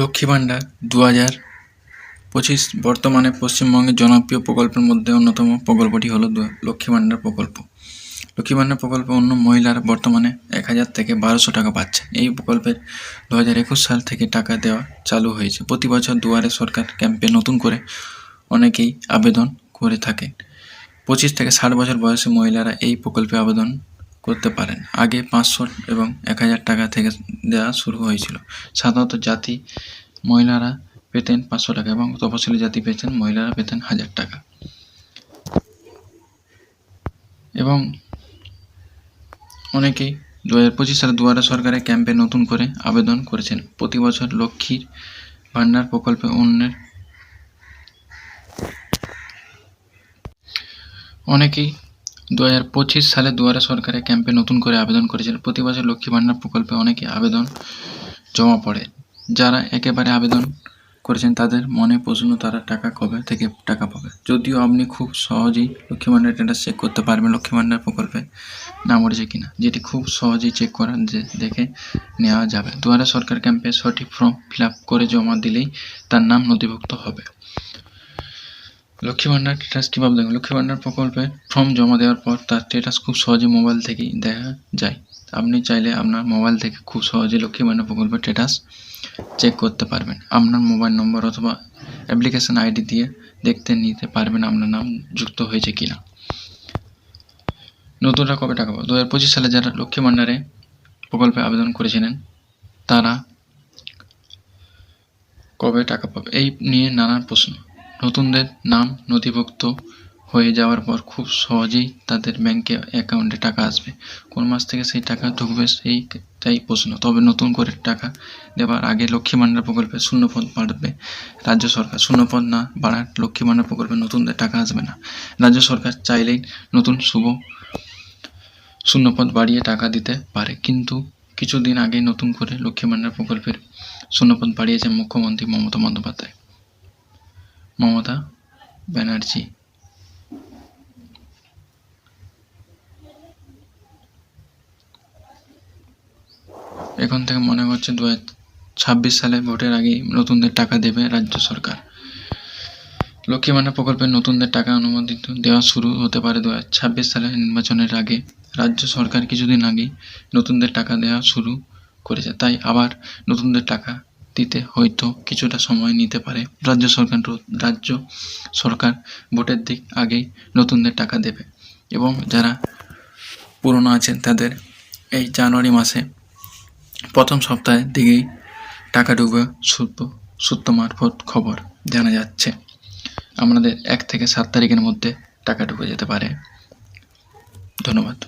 লক্ষ্মী ভাণ্ডার 2025 বর্তমানে পশ্চিমবঙ্গের জনপ্রিয় প্রকল্পের মধ্যে অন্যতম প্রকল্পটি হলো লক্ষ্মী ভাণ্ডার প্রকল্প। লক্ষ্মী ভাণ্ডার প্রকল্পে অন্য মহিলারা বর্তমানে 1000 থেকে 1200 টাকা পাচ্ছেন। এই প্রকল্পের 2021 সাল থেকে টাকা দেওয়া চালু হয়েছে। প্রতি বছর দুয়ারে সরকার ক্যাম্পে নতুন করে অনেকেই আবেদন করে থাকেন। 25 থেকে 60 বছর বয়সী মহিলারা এই প্রকল্পে আবেদন করতে পারেন। আগে 500 এবং 1000 টাকা থেকে দেওয়া শুরু হয়েছিল। সাধারণত জাতি মহিলারা পেতেন 500 টাকা এবং তপশিলি জাতি পেতেন মহিলারা পেতেন 1000 টাকা। এবং অনেকেই 2025 সালে দুয়ারে সরকারের ক্যাম্পে নতুন করে আবেদন করেছেন। প্রতি বছর লক্ষ্মীর ভাণ্ডার প্রকল্পে অনেকেই 2025 সালে দুয়ারে সরকারের ক্যাম্পে নতুন করে আবেদন করেছেন। প্রতি বছর লক্ষ্মী ভাণ্ডার প্রকল্পে অনেকে আবেদন জমা পড়ে। যারা একেবারে আবেদন করেছেন তাদের মনে প্রশ্ন, তারা টাকা কবে থেকে টাকা পাবে। যদিও আপনি খুব সহজেই লক্ষ্মী ভাণ্ডার স্ট্যাটাস চেক করতে পারবেন লক্ষ্মী ভাণ্ডার প্রকল্পে নাম উঠেছে কিনা, যেটি খুব সহজেই চেক করা দেখে নেওয়া যাবে। দুয়ারে সরকার ক্যাম্পে সঠিক ফর্ম ফিল আপ করে জমা দিলেই তার নাম নথিভুক্ত হবে। লক্ষ্মী ভাণ্ডার স্ট্যাটাস কীভাবে দেখবেন? লক্ষ্মী ভাণ্ডার প্রকল্পের ফর্ম জমা দেওয়ার পর তার স্ট্যাটাস খুব সহজে মোবাইল থেকেই দেখা যায়। আপনি চাইলে আপনার মোবাইল থেকে খুব সহজে লক্ষ্মী ভাণ্ডার প্রকল্পের স্ট্যাটাস চেক করতে পারবেন। আপনার মোবাইল নম্বর অথবা অ্যাপ্লিকেশন আইডি দিয়ে দেখতে নিতে পারবেন আপনার নাম যুক্ত হয়েছে কিনা। নতুনরা কবে টাকা পাবে? 2025 সালে যারা লক্ষ্মী ভাণ্ডারে প্রকল্পে আবেদন করেছিলেন তারা কবে টাকা পাবে এই নিয়ে নানান প্রশ্ন। নতুনদের নাম নথিভুক্ত হয়ে যাওয়ার পর খুব সহজেই তাদের ব্যাংকে অ্যাকাউন্টে টাকা আসবে। কোন মাস থেকে সেই টাকা ঢুকবে সেইটাই প্রশ্ন। তবে নতুন করে টাকা দেওয়ার আগে লক্ষ্মী ভাণ্ডার প্রকল্পে শূন্যপদ বাড়বে রাজ্য সরকার। শূন্যপদ না বাড়ার লক্ষ্মী ভাণ্ডার প্রকল্পে নতুনদের টাকা আসবে না। রাজ্য সরকার চাইলেই নতুন শূন্যপদ বাড়িয়ে টাকা দিতে পারে, কিন্তু কিছুদিন আগে নতুন করে লক্ষ্মী ভাণ্ডার প্রকল্পের শূন্যপদ বাড়িয়েছেন মুখ্যমন্ত্রী মমতা ব্যানার্জি। এখন থেকে মনে হচ্ছে 2026 সালে ভোটের আগেই নতুনদের টাকা দেবে রাজ্য সরকার। লক্ষ্মী ভাণ্ডার প্রকল্পে নতুনদের টাকা অনুমোদিত দেওয়া শুরু হতে পারে 2026 সালে নির্বাচনের আগে। রাজ্য সরকার কিছুদিন আগেই নতুনদের টাকা দেওয়া শুরু করেছে, তাই আবার নতুনদের টাকা দিতে হয়তো কিছুটা সময় নিতে পারে। রাজ্য সরকার ভোটের দিক আগেই নতুনদের টাকা দেবে এবং যারা পুরনো আছেন তাদের এই জানুয়ারি মাসে প্রথম সপ্তাহের দিকেই টাকা ঢুকবে সূত্র মারফত খবর জানা যাচ্ছে। আমাদের 1 থেকে 7 তারিখের মধ্যে টাকা ঢুকে যেতে পারে। ধন্যবাদ।